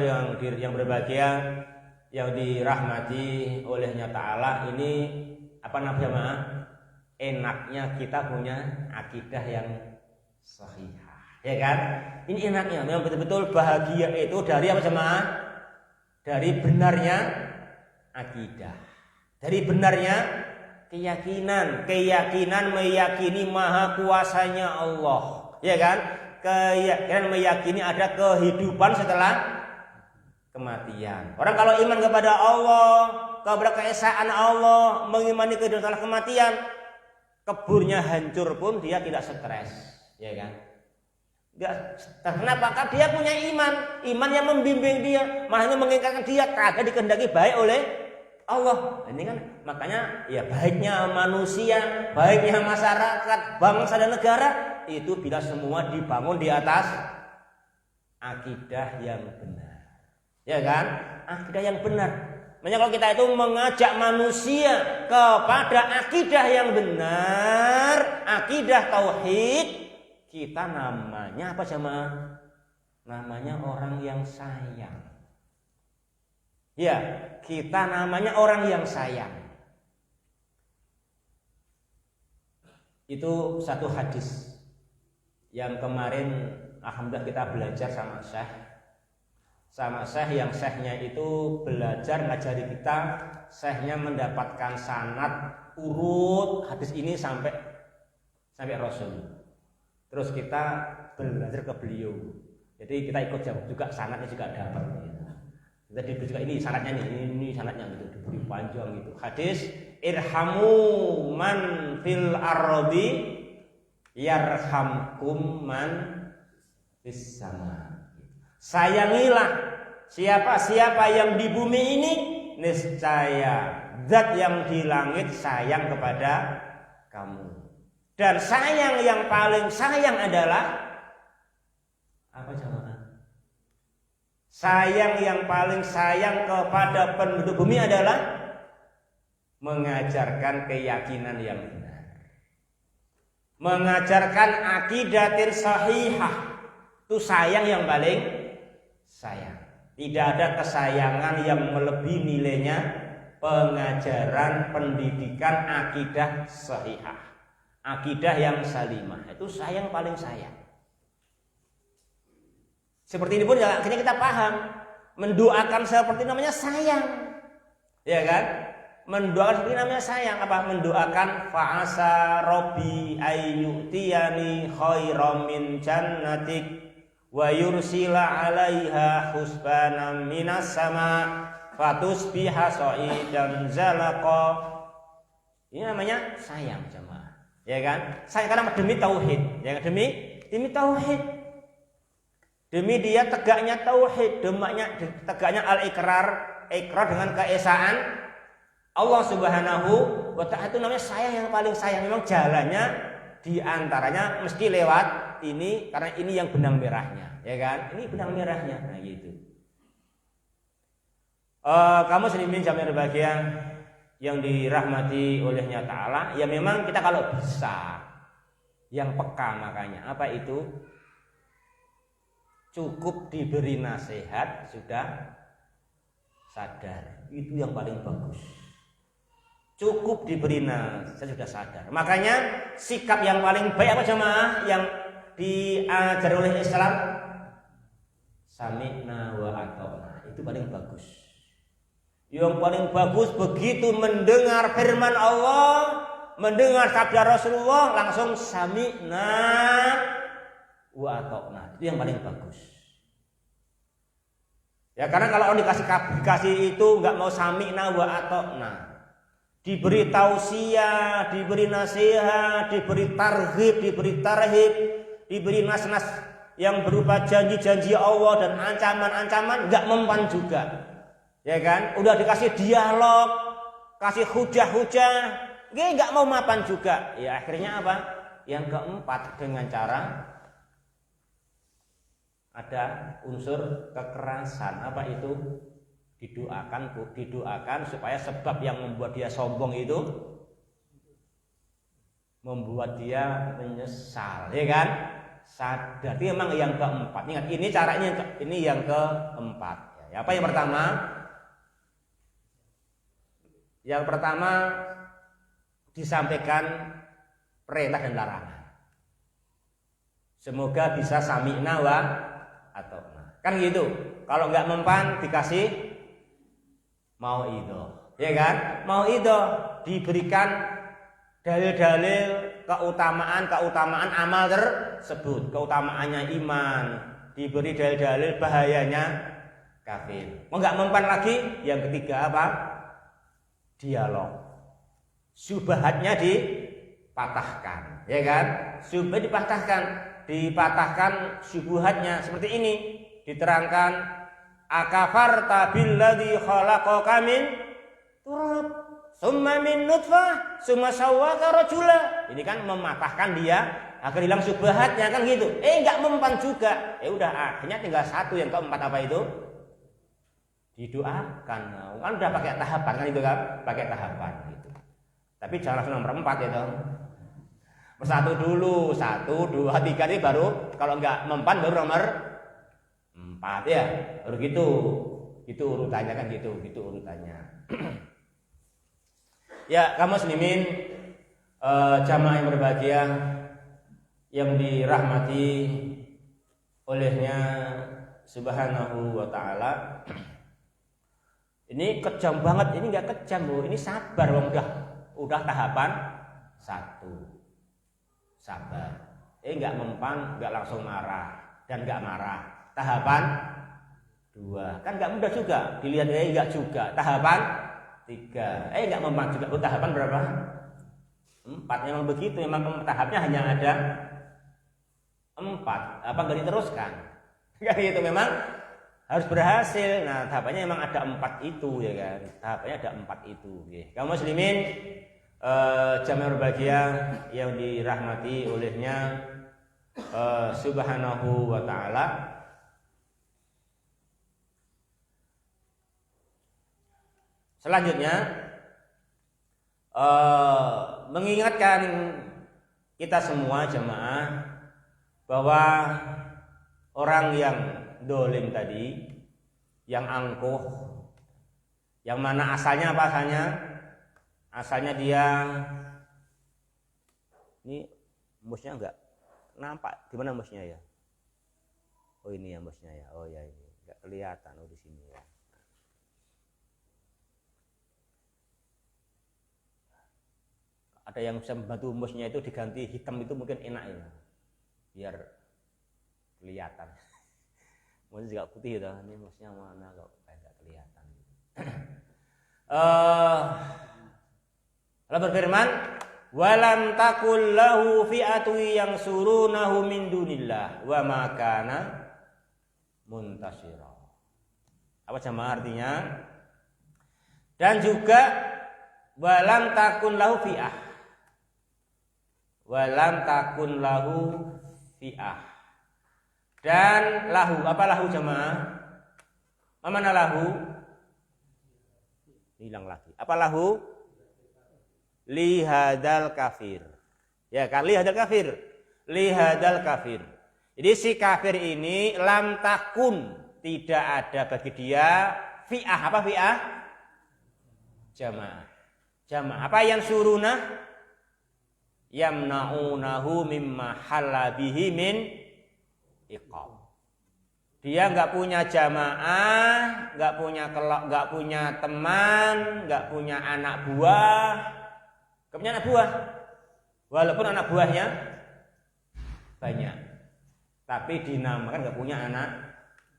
yang berbahagia, yang dirahmati olehnya Ta'ala, ini apa namanya? Enaknya kita punya akidah yang sahihah, ya kan? Ini enaknya, memang betul-betul bahagia itu dari apa jemaah? Dari benarnya akidah, dari benarnya keyakinan meyakini maha kuasanya Allah, ya kan? Keyakinan meyakini ada kehidupan setelah kematian. Orang kalau iman kepada Allah, kepada keesaan Allah, mengimani kehidupan setelah kematian, keburnya hancur pun dia tidak stres, ya kan? Kenapa? Karena dia punya iman yang membimbing dia, makanya mengingatkan dia kagak dikehendaki baik oleh Allah. Ini kan makanya ya baiknya manusia, baiknya masyarakat, bangsa dan negara itu bila semua dibangun di atas akidah yang benar, ya kan? Akidah yang benar. Makanya kalau kita itu mengajak manusia kepada akidah yang benar, akidah tauhid, kita namanya apa jemaah? Namanya orang yang sayang. Ya, kita namanya orang yang sayang. Itu satu hadis yang kemarin alhamdulillah kita belajar sama Syekh yang Syekhnya itu belajar ngajari kita, Syekhnya mendapatkan sanad urut hadis ini sampai Rasul. Terus kita belajar ke beliau. Jadi kita ikut juga sanadnya juga dapat. Kita diberi juga ini sanadnya ini sanadnya gitu, diberi panjang gitu. Hadis irhamu man fil ardi yarhamkum man fis sama. Sayangilah siapa yang di bumi ini, niscaya zat yang di langit sayang kepada kamu. Dan sayang yang paling sayang adalah apa jemaah? Sayang yang paling sayang kepada penduduk bumi adalah mengajarkan keyakinan yang benar, mengajarkan akidatin sahihah. Itu sayang yang paling sayang. Tidak ada kesayangan yang melebihi nilainya pengajaran pendidikan akidah sahihah, akidah yang salimah. Itu sayang paling sayang. Seperti ini pun ya, akhirnya kita paham, mendoakan seperti namanya sayang, ya kan? Mendoakan seperti namanya sayang. Apa? Mendoakan fa'asa robbi ayyutiyani khairam min jannatik wa yursila 'alaiha husbanan minas sama fatusbiha sa'idan zalaqa. Ini namanya sayang jemaah, ya kan? Sayang karena demi tauhid, ya kan? Demi tauhid. Demi dia tegaknya tauhid, tegaknya al-iqrar, ikrar dengan keesaan Allah Subhanahu wa ta'ala. Itu namanya sayang yang paling sayang. Memang jalannya diantaranya mesti lewat ini, karena ini yang benang merahnya, ya kan? Ini benang merahnya, nah gitu. Kamu muslimin jamaah berbahagia yang dirahmati olehnya Ta'ala, ya memang kita kalau bisa yang peka, makanya apa itu, cukup diberi nasihat sudah sadar, itu yang paling bagus. Cukup diberi nasihat sudah sadar. Makanya sikap yang paling baik apa jemaah yang diajar oleh Islam? Sami'na wa ata'na, itu paling bagus. Yang paling bagus begitu mendengar firman Allah, mendengar sabda Rasulullah, langsung sami'na wa ata'na, itu yang paling bagus. Ya karena kalau orang dikasih itu nggak mau sami'na wa ata'na, diberi tausiah, diberi nasihat, diberi targhib, diberi tarhib, diberi nas-nas yang berupa janji-janji Allah dan ancaman-ancaman, nggak mempan juga. Ya kan? Udah dikasih dialog, kasih hujah-hujah, nggak mau mapan juga. Ya akhirnya apa? Yang keempat, dengan cara ada unsur kekerasan. Apa itu? Didoakan supaya sebab yang membuat dia sombong itu membuat dia menyesal, ya kan? Sadar. Itu memang yang keempat. Ingat, ini caranya, ini yang keempat. Ya, apa yang pertama? Yang pertama disampaikan perintah dan larangan. Semoga bisa sami'na wa ata'na. Kan gitu. Kalau nggak mempan dikasih mau'idhah. Ya kan? Mau'idhah diberikan dalil-dalil keutamaan amal tersebut, keutamaannya iman, diberi dalil-dalil bahayanya kafir. Mau nggak mempan lagi? Yang ketiga apa? Dialog. Syubhatnya dipatahkan, ya kan? Syubhat dipatahkan syubhatnya seperti ini, diterangkan akafarta billadzi khalaqaka min turab summa min nutfah summa sawwaka rajula. Ini kan mematahkan dia agar hilang syubhatnya, kan gitu. Enggak mempan juga. Ya udah, akhirnya tinggal satu, yang keempat apa itu? Didoakan. Kan udah pakai tahapan, kan itu kan? Pakai tahapan gitu. Tapi jangan langsung nomor 4 itu. Persatu dulu, 1, 2, 3 ini baru, kalau enggak mempan baru nomor 4 ya. Baru gitu. Gitu urutannya, kan gitu urutannya. Ya, kaum muslimin jamaah yang berbahagia yang dirahmati olehnya Subhanahu wa ta'ala. Ini kejam banget, ini enggak kejam loh, ini sabar loh, udah tahapan 1. Sabar. Enggak mempan, enggak langsung marah dan enggak marah. Tahapan 2. Kan enggak mudah juga. Dilihat enggak juga. Tahapan 3. Enggak mempan juga. Tahapan berapa? 4. Memang begitu, memang tahapnya hanya ada 4. Apa enggak diteruskan? Kan gitu, memang harus berhasil. Nah, tahapannya memang ada 4 itu, ya kan. Tahapannya ada 4 itu. Kaum muslimin jamaah berbahagia yang dirahmati olehnya Subhanahu wa ta'ala. Selanjutnya mengingatkan kita semua jemaah bahwa orang yang dolim tadi, yang angkuh, yang mana asalnya apa asalnya? Asalnya dia, ini musnya enggak nampak, di mana musnya ya? Oh ini ya musnya ya, oh ya ini enggak kelihatan, oh di sini ya. Ada yang bisa membantu musnya itu diganti hitam itu mungkin enak ya, biar kelihatan. Musnya juga putih ya, ini musnya mana kok enggak kelihatan. Allah berfirman, walam takul lahu fi'atu yang surunahu min dunillah wa ma kana muntasira. Apa jemaah artinya? Dan juga walam takun lahu fi'ah. Walam takun lahu fi'ah. Dan lahu, apa lahu jemaah? Mana lahu? Hilang lagi. Apa lahu? Lihadal kafir. Ya kan, lihadal kafir. Lihadal kafir. Jadi si kafir ini lam takun, tidak ada bagi dia fi'ah. Apa fi'ah? Jamaah. Jamaah. Apa yang suruna? Yamna'unahu mimma halla bihi min iqam. Dia nggak punya jamaah, nggak punya teman, nggak punya anak buah, nggak punya anak buah. Walaupun anak buahnya banyak, tapi dinamakan nggak punya anak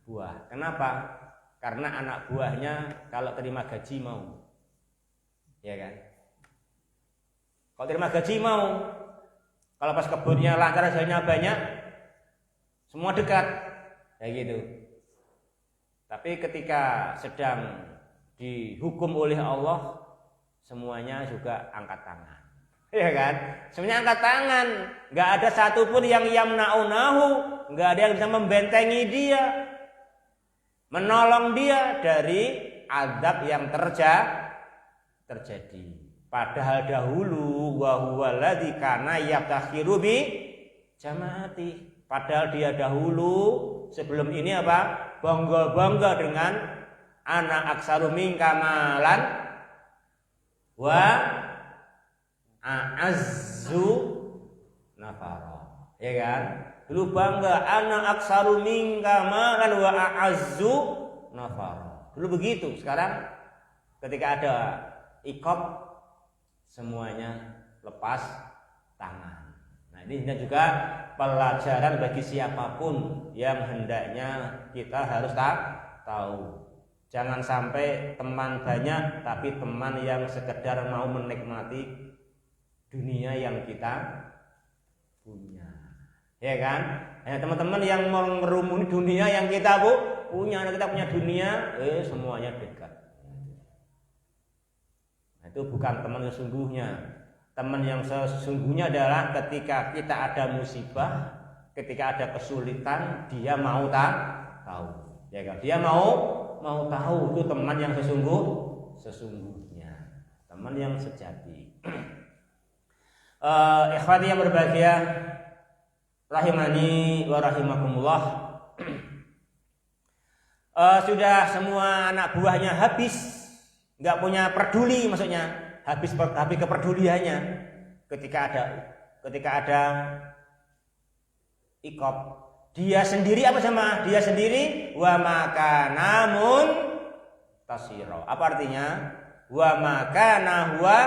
buah. Kenapa? Karena anak buahnya kalau terima gaji mau, ya kan? Kalau terima gaji mau, kalau pas kebunnya lancar hasilnya banyak, semua dekat. Kayak gitu. Tapi ketika sedang dihukum oleh Allah, semuanya juga angkat tangan. Ya kan? Semuanya angkat tangan. Nggak ada satupun yang yamna'unahu, nggak ada yang bisa membentengi dia, menolong dia dari azab yang terjadi. Padahal dahulu wa huwa alladzi kana yaftakhiru bi jamaati. Padahal dia dahulu sebelum ini apa? Bangga-bangga dengan anak aksaru minka malan wa a'azzu nafara. Ya kan? Dulu bangga anak aksaru minka malan wa a'azzu nafara. Dulu begitu. Sekarang ketika ada iqab semuanya lepas tangan. Nah, ini juga pelajaran bagi siapapun yang hendaknya kita harus tahu. Jangan sampai teman banyak tapi teman yang sekedar mau menikmati dunia yang kita punya. Ya kan? Hanya teman-teman yang merumuni dunia yang kita punya. Kita punya dunia, semuanya dekat. Nah, itu bukan teman sesungguhnya. Teman yang sesungguhnya adalah ketika kita ada musibah, ketika ada kesulitan, dia mau tahu. Ya kan? Dia mau tahu. Itu teman yang sesungguhnya, teman yang sejati. Ikhwati yang berbahagia, rahimani wa rahimakumullah. Sudah semua anak buahnya habis, nggak punya peduli, maksudnya habis kepeduliannya ketika ada iqab. Dia sendiri apa sama? Dia sendiri wa makana tasiro. Apa artinya? Wa makana huwa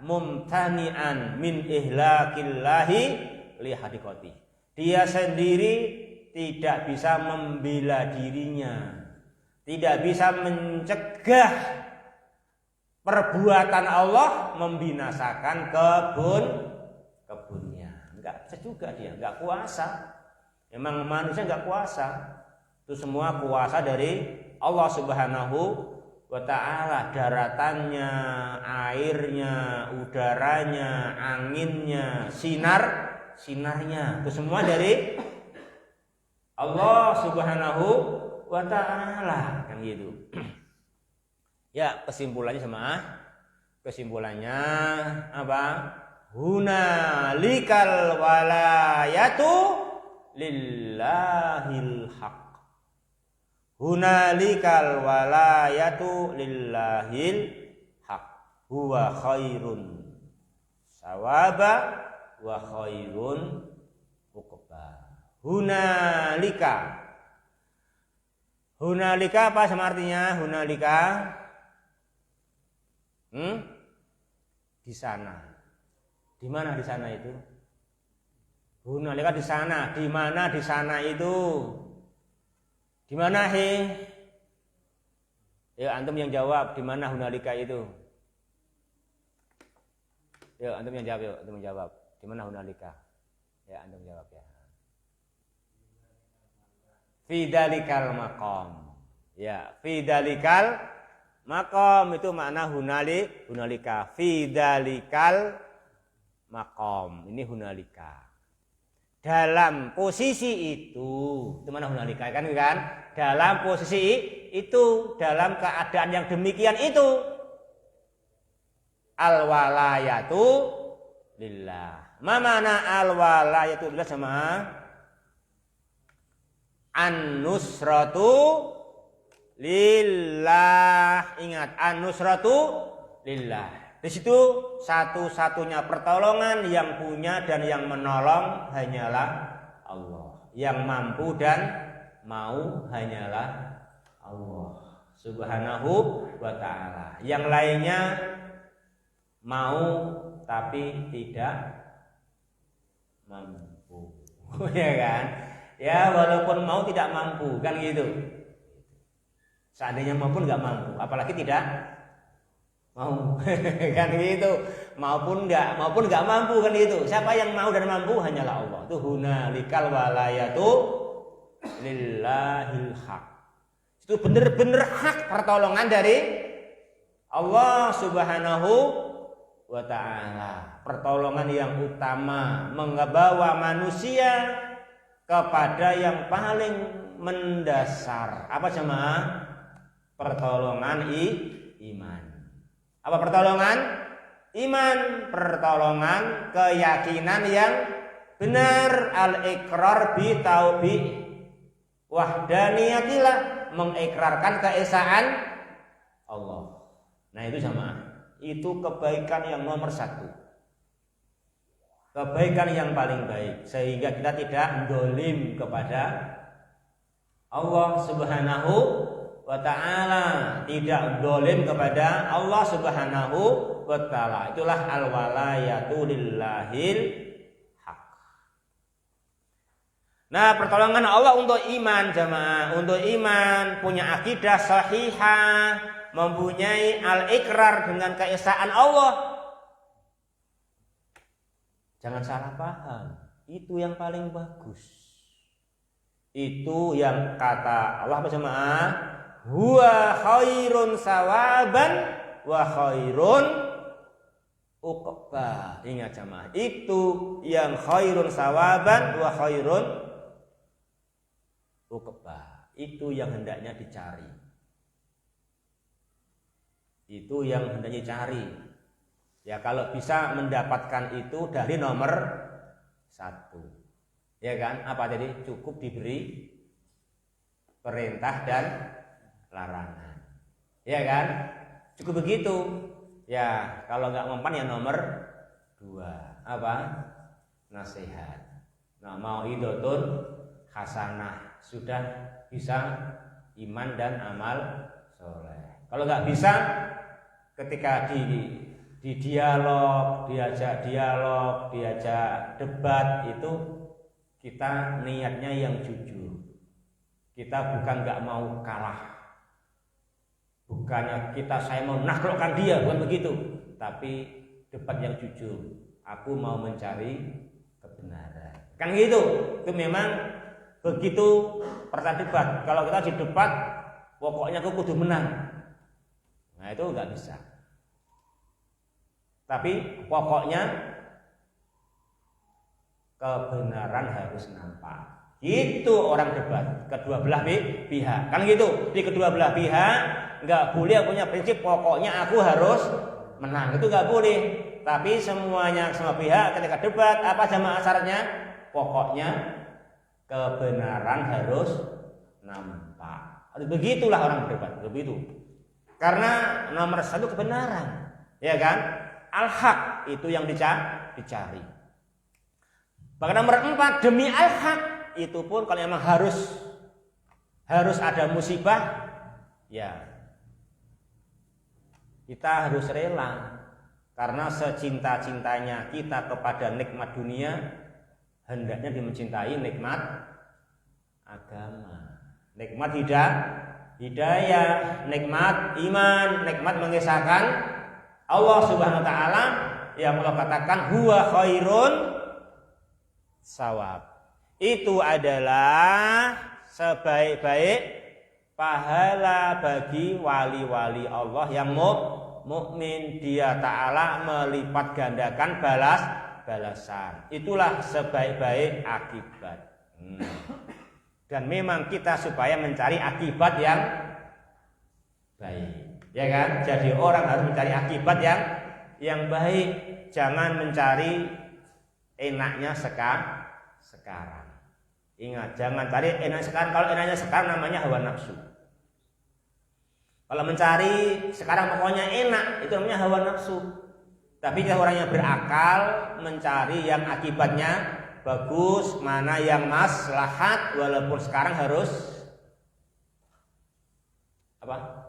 mumtani'an min ihlakillahi li hadiqati. Dia sendiri tidak bisa membela dirinya, tidak bisa mencegah perbuatan Allah membinasakan kebunnya. Enggak bisa juga dia, enggak kuasa. Memang manusia enggak kuasa. Itu semua kuasa dari Allah Subhanahu wa ta'ala. Daratannya, airnya, udaranya, anginnya, sinarnya. Itu semua dari Allah Subhanahu wa ta'ala. Kan gitu. Ya, kesimpulannya apa? Hunalikal walayatu lillahil haq. Hunalikal walayatu lillahil haq. Huwa khairun sawaba wa khairun uqba. Hunalika apa sama artinya? Hunalika di sana. Di mana di sana itu? Hunalika di sana. Di mana di sana itu? Di mana Ya antum yang jawab. Di mana hunalika itu? Ya antum yang jawab. Yuk, antum yang jawab. Di mana hunalika? Ya antum jawab ya. Fidalikal maqam. Ya, fidalikal maqam itu makna hunalika. Fidalikal maqam. Ini hunalika. Dalam posisi itu mana hunalika kan? Dalam posisi itu, dalam keadaan yang demikian itu, al-walayatu lillah. Ma mana al-walayatu lillah sama an-nusratu lillah. Ingat, an-nusratu lillah. Di situ satu-satunya pertolongan yang punya dan yang menolong hanyalah Allah. Yang mampu dan mau hanyalah Allah Subhanahu wa ta'ala. Yang lainnya mau tapi tidak mampu. Ya kan? Ya walaupun mau tidak mampu kan gitu. Seandainya maupun nggak mampu, apalagi tidak mau. Kan gitu. Maupun nggak mampu kan gitu. Siapa yang mau dan mampu hanyalah Allah. Itu hunalikal walayatu lillahil haq. Itu benar-benar hak pertolongan dari Allah Subhanahu wa ta'ala. Pertolongan yang utama membawa manusia kepada yang paling mendasar. Apa jemaah? Pertolongan iman. Apa pertolongan? Iman. Pertolongan keyakinan yang benar. Al-iqrar bi tauhid wahdaniyatillah, mengikrarkan keesaan Allah. Nah itu jemaah, itu kebaikan yang nomor satu, kebaikan yang paling baik, sehingga kita tidak dolim kepada Allah Subhanahu wa ta'ala, tidak dolim kepada Allah Subhanahu wa ta'ala. Itulah al-walayatu lillahil haq. Nah, pertolongan Allah untuk iman jemaah, untuk iman, punya akidah sahihah, mempunyai al-ikrar dengan keesaan Allah. Jangan salah paham, itu yang paling bagus. Itu yang kata Allah apa jemaah? Huwa khairun sawaban wa khairun uqba. Ingat jemaah, itu yang khairun sawaban wa khairun uqba. Itu yang hendaknya dicari. Itu yang hendaknya dicari. Ya kalau bisa mendapatkan itu dari nomor satu. Ya kan? Apa tadi? Cukup diberi perintah dan larangan. Ya kan? Cukup begitu. Ya kalau nggak mempan ya nomor dua. Apa? Nasihat. Nah mau idotun hasanah. Sudah bisa iman dan amal soleh. Kalau nggak bisa, ketika di dialog, diajak debat itu kita niatnya yang jujur. Kita bukan nggak mau kalah. Bukannya saya mau naklukkan dia, bukan begitu. Tapi debat yang jujur. Aku mau mencari kebenaran. Kan gitu. Itu memang begitu pertanyaan debat. Kalau kita di debat, pokoknya aku kudu menang. Nah itu nggak bisa. Tapi pokoknya kebenaran harus nampak. Itu orang debat. Kedua belah pihak. Kan gitu. Di kedua belah pihak nggak boleh punya prinsip pokoknya aku harus menang. Itu nggak boleh. Tapi semua pihak ketika debat apa jamaah syaratnya? Pokoknya kebenaran harus nampak. Begitulah orang berdebat, begitu. Karena nomor satu kebenaran, ya kan? Al-haq itu yang dicari. Bahkan nomor 4 demi al-haq itu pun kalau memang harus ada musibah, ya kita harus rela. Karena secinta-cintanya kita kepada nikmat dunia, hendaknya dimencintai nikmat agama, nikmat hidayah, nikmat iman, nikmat mengesahkan Allah Subhanahu wa taala yang Allah katakan huwa khairun sawab. Itu adalah sebaik-baik pahala bagi wali-wali Allah yang mukmin. Dia taala melipat gandakan balasan. Itulah sebaik-baik akibat. Dan memang kita supaya mencari akibat yang baik, ya kan? Jadi orang harus mencari akibat yang yang baik, jangan mencari enaknya sekarang. Ingat, jangan cari enak sekarang. Kalau enaknya sekarang namanya hawa nafsu. Kalau mencari sekarang pokoknya enak, itu namanya hawa nafsu. Tapi kalau orang yang berakal mencari yang akibatnya bagus, mana yang maslahat, walaupun sekarang harus apa?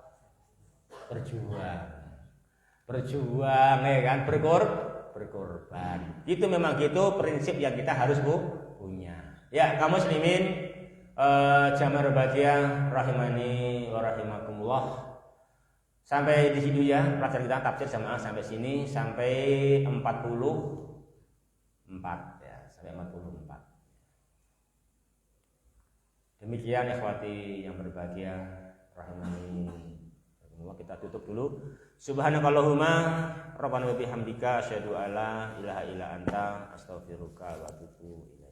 Berjuang ya kan, berkorban. Itu memang gitu prinsip yang kita harus punya. Ya, kaum muslimin jamaah berbahagia rahimani wa rahimakumullah. Sampai di situ ya pelajaran kita tafsir jamaah sampai sini sampai 44 ya, sampai 44. Demikian ikhwati yang berbahagia rahimani wa kita tutup dulu. Subhanakallahumma rabbana wa bihamdika asyhadu alla ilaha illa anta astaghfiruka wa atubu ilaik.